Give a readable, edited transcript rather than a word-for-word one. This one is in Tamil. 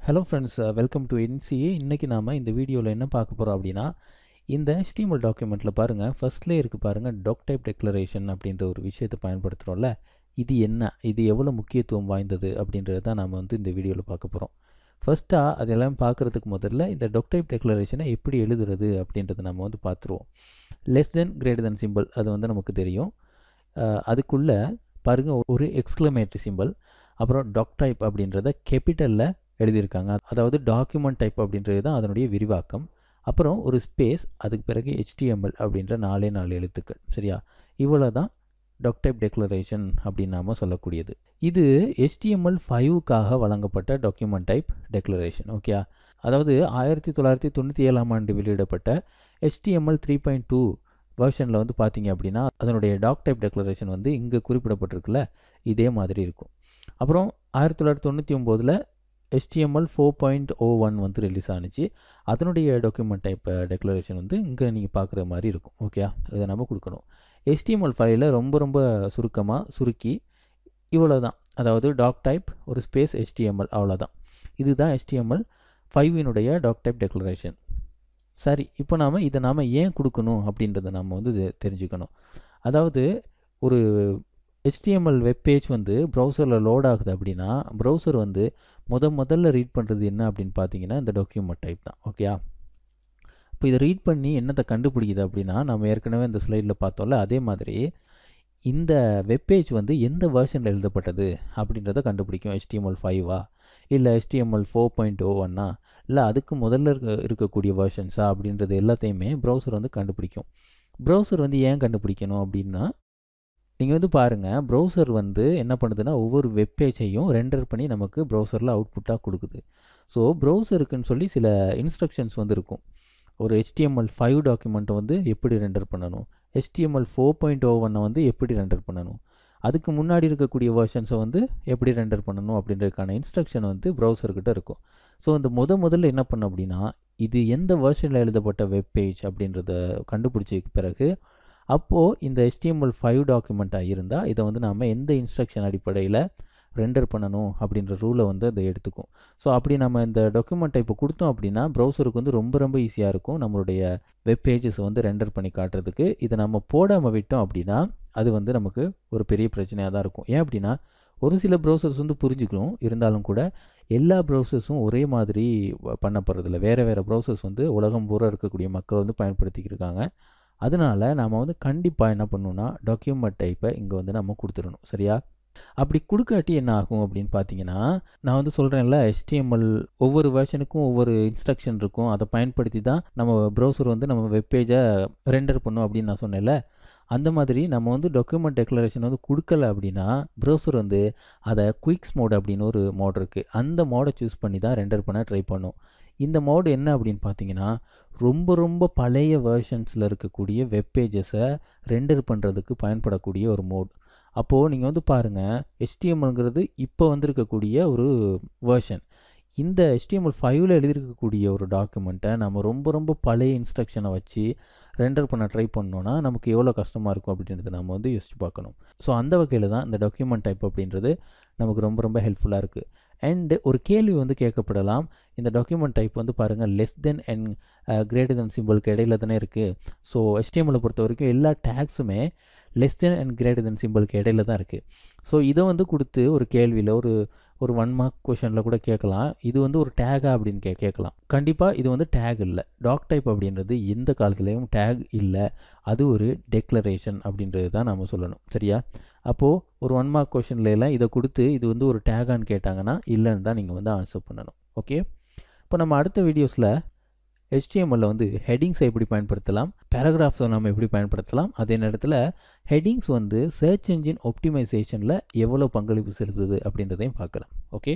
Hello friends, welcome to NCA. இன்றைக்கி நாம் இந்த வீடியோவில் என்ன பார்க்க போகிறோம் அப்படின்னா, இந்த HTML டாக்குமெண்ட்டில் பாருங்கள், ஃபஸ்ட்லேயே இருக்குது பாருங்கள், டாக் டைப் டெக்ளரேஷன் அப்படின்ற ஒரு விஷயத்தை பயன்படுத்துகிறோம்ல. இது என்ன, இது எவ்வளோ முக்கியத்துவம் வாய்ந்தது அப்படின்றது தான் நாம் இந்த வீடியோவில் பார்க்க போகிறோம். ஃபஸ்ட்டாக அதெல்லாம் பார்க்குறதுக்கு முதல்ல இந்த டாக் டைப் டெக்ளரேஷனை எப்படி எழுதுறது அப்படின்றத நம்ம பார்த்துருவோம். Less than greater than simple அது நமக்கு தெரியும். அதுக்குள்ளே பாருங்கள், ஒரு எக்ஸ்க்ளமேட்டரி சிம்பிள், அப்புறம் டாக் டைப் அப்படின்றத கேபிட்டலில் எழுதியிருக்காங்க. அதாவது டாக்குமெண்ட் டைப் அப்படின்றது தான் அதனுடைய விரிவாக்கம். அப்புறம் ஒரு ஸ்பேஸ், அதுக்கு பிறகு HTML அப்படின்ற 4 எழுத்துக்கள். சரியா? இவ்வளோ தான் டாக் டைப் டெக்ளரேஷன் அப்படின்னு நாம் சொல்லக்கூடியது. இது HTML5க்காக வழங்கப்பட்ட டாக்குமெண்ட் டைப் டெக்ளரேஷன். ஓகே, அதாவது 1997ஆம் ஆண்டு வெளியிடப்பட்ட HTML 3.2 வெர்ஷனில் பார்த்தீங்க அப்படின்னா அதனுடைய டாக் டைப் டெக்ளரேஷன் இங்கே குறிப்பிடப்பட்டிருக்குல்ல, இதே மாதிரி இருக்கும். அப்புறம் 1999இல் HTML 4.01 ரிலீஸ் ஆனிச்சு. அதனுடைய டாக்குமெண்ட் டைப் டெக்ளரேஷன் இங்கே நீங்கள் பார்க்குற மாதிரி இருக்கும். ஓகே, இதை நம்ம கொடுக்கணும். HTML5ல் ரொம்ப சுருக்கி இவ்வளோ தான், அதாவது டாக் டைப் ஒரு ஸ்பேஸ் HTML, அவ்வளோதான். இதுதான் HTML5னுடைய டாக் டைப் டெக்ளரேஷன். சரி, இப்போ இதை நாம் ஏன் கொடுக்கணும் அப்படின்றத நம்ம தெரிஞ்சுக்கணும். அதாவது ஒரு HTML வெப் பேஜ் ப்ரௌசரில் லோட் ஆகுது அப்படின்னா, ப்ரௌசர் முதல்ல ரீட் பண்ணுறது என்ன அப்படின்னு பார்த்தீங்கன்னா இந்த டாக்குமெண்ட் டைப் தான். ஓகே, இப்போ இதை ரீட் பண்ணி என்னத்தை கண்டுபிடிக்குது அப்படின்னா, நம்ம ஏற்கனவே இந்த ஸ்லைடில் பார்த்தோம்ல, அதே மாதிரி இந்த வெப் பேஜ் எந்த வெர்ஷனில் எழுதப்பட்டது அப்படின்றத கண்டுபிடிக்கும். HTML5ஆ, இல்லை HTML 4.01ஆ, இல்லை அதுக்கு முதல்ல இருக்கக்கூடிய வெர்ஷன்ஸா அப்படின்றது எல்லாத்தையுமே ப்ரௌசர் கண்டுபிடிக்கும். ப்ரௌசர் ஏன் கண்டுபிடிக்கணும் அப்படின்னா, நீங்கள் பாருங்கள், ப்ரௌசர் என்ன பண்ணுதுன்னா ஒவ்வொரு வெப் பேஜையும் ரெண்டர் பண்ணி நமக்கு ப்ரௌசரில் அவுட்புட்டாக கொடுக்குது. ஸோ ப்ரௌசருக்குன்னு சொல்லி சில இன்ஸ்ட்ரக்ஷன்ஸ் இருக்கும். ஒரு HTML5 டாக்குமெண்ட்டை எப்படி ரெண்டர் பண்ணணும், HTML 4.01 எப்படி ரெண்டர் பண்ணணும், அதுக்கு முன்னாடி இருக்கக்கூடிய வெர்ஷன்ஸை எப்படி ரெண்டர் பண்ணணும் அப்படின்றதுக்கான இன்ஸ்ட்ரக்ஷன் ப்ரௌசர்கிட்ட இருக்கும். ஸோ முதல்ல என்ன பண்ண அப்படின்னா, இது எந்த வெர்ஷனில் எழுதப்பட்ட வெப் பேஜ் அப்படின்றத கண்டுபிடிச்சதுக்கு பிறகு, அப்போது இந்த HTML5 டாக்குமெண்ட்டாக இருந்தால் இதை நாம் எந்த இன்ஸ்ட்ரக்ஷன் அடிப்படையில் ரெண்டர் பண்ணணும் அப்படின்ற ரூலை அதை எடுத்துக்கும். ஸோ அப்படி நம்ம இந்த டாக்குமெண்ட்டை இப்போ கொடுத்தோம் அப்படின்னா ப்ரௌசருக்கு ரொம்ப ஈஸியாக இருக்கும் நம்மளுடைய வெப் பேஜஸ் ரெண்டர் பண்ணி காட்டுறதுக்கு. இதை நம்ம போடாமல் விட்டோம் அப்படின்னா அது நமக்கு ஒரு பெரிய பிரச்சனையாக தான் இருக்கும். ஏன் அப்படின்னா, ஒரு சில ப்ரௌசர்ஸ் புரிஞ்சுக்கணும், இருந்தாலும் கூட எல்லா ப்ரௌசர்ஸும் ஒரே மாதிரி பண்ணப்படுறதில்ல. வேறு ப்ரௌசர்ஸ் உலகம் பூரா இருக்கக்கூடிய மக்கள் பயன்படுத்திக்கிருக்காங்க. அதனால் நாம் கண்டிப்பாக என்ன பண்ணணும்னா டாக்குமெண்ட் டைப்பை இங்கே நம்ம கொடுத்துடணும். சரியா? அப்படி கொடுக்காட்டி என்ன ஆகும் அப்படின்னு பார்த்தீங்கன்னா, நான் சொல்கிறேன்ல, HTML ஒவ்வொரு வெர்ஷனுக்கும் ஒவ்வொரு இன்ஸ்ட்ரக்ஷன் இருக்கும். அதை பயன்படுத்தி தான் நம்ம ப்ரௌசர் நம்ம வெப் பேஜை ரெண்டர் பண்ணும் அப்படின்னு நான் சொன்னேன்ல. அந்த மாதிரி நம்ம டாக்குமெண்ட் டெக்ளரேஷன் கொடுக்கல அப்படின்னா ப்ரௌசர் அதை குயிக்ஸ் மோட் அப்படின்னு ஒரு மோட் இருக்குது, அந்த மோடை சூஸ் பண்ணி தான் ரெண்டர் பண்ண ட்ரை பண்ணும். இந்த மோடு என்ன அப்படின்னு பார்த்தீங்கன்னா, ரொம்ப பழைய வெர்ஷன்ஸில் இருக்கக்கூடிய வெப் பேஜஸை ரெண்டர் பண்ணுறதுக்கு பயன்படக்கூடிய ஒரு மோட். அப்போது நீங்கள் பாருங்கள், HTMLங்கிறது இப்போ வந்திருக்கக்கூடிய ஒரு வெர்ஷன். இந்த HTML5ல் எழுதியிருக்கக்கூடிய ஒரு டாக்குமெண்ட்டை நம்ம ரொம்ப பழைய இன்ஸ்ட்ரக்ஷனை வச்சு ரெண்டர் பண்ண ட்ரை பண்ணோன்னா நமக்கு எவ்வளோ கஷ்டமாக இருக்கும் அப்படின்றத நம்ம யோசிச்சு பார்க்கணும். ஸோ அந்த வகையில் தான் இந்த டாக்குமெண்ட் டைப் அப்படின்றது நமக்கு ரொம்ப ஹெல்ப்ஃபுல்லாக இருக்குது. அண்டு ஒரு கேள்வி கேட்கப்படலாம், இந்த டாக்குமெண்ட் டைப் பாருங்கள், less than and greater than சிம்பிளுக்கு இடையில தானே இருக்குது. ஸோ HTML பொறுத்த வரைக்கும் எல்லா டேக்ஸுமே less than and greater than சிம்பிளுக்கு இடையில தான் இருக்குது. ஸோ இதை கொடுத்து ஒரு கேள்வியில் ஒரு 1 மார்க் கொஷனில் கூட கேட்கலாம், இது ஒரு டேகா அப்படின்னு கேட்கலாம். கண்டிப்பாக இது டேக் இல்லை. டாக் டைப் அப்படின்றது எந்த காலத்துலேயும் டேக் இல்லை, அது ஒரு டெக்ளரேஷன் அப்படின்றது தான் நம்ம சொல்லணும். சரியா? அப்போது ஒரு 1 மார்க் கொஷன்லாம் இதை கொடுத்து இது ஒரு டேகான்னு கேட்டாங்கன்னா இல்லைன்னு தான் நீங்கள் ஆன்சர் பண்ணணும். ஓகே, இப்போ நம்ம அடுத்த வீடியோஸில் HTMLல ஹெட்டிங்ஸை எப்படி பயன்படுத்தலாம், பேராகிராஃப்ஸை நம்ம எப்படி பயன்படுத்தலாம், அதே நேரத்தில் ஹெட்டிங்ஸ் சர்ச் என்ஜின் ஆப்டிமைசேஷனில் எவ்வளோ பங்களிப்பு செலுத்துது அப்படின்றதையும் பார்க்கலாம். ஓகே.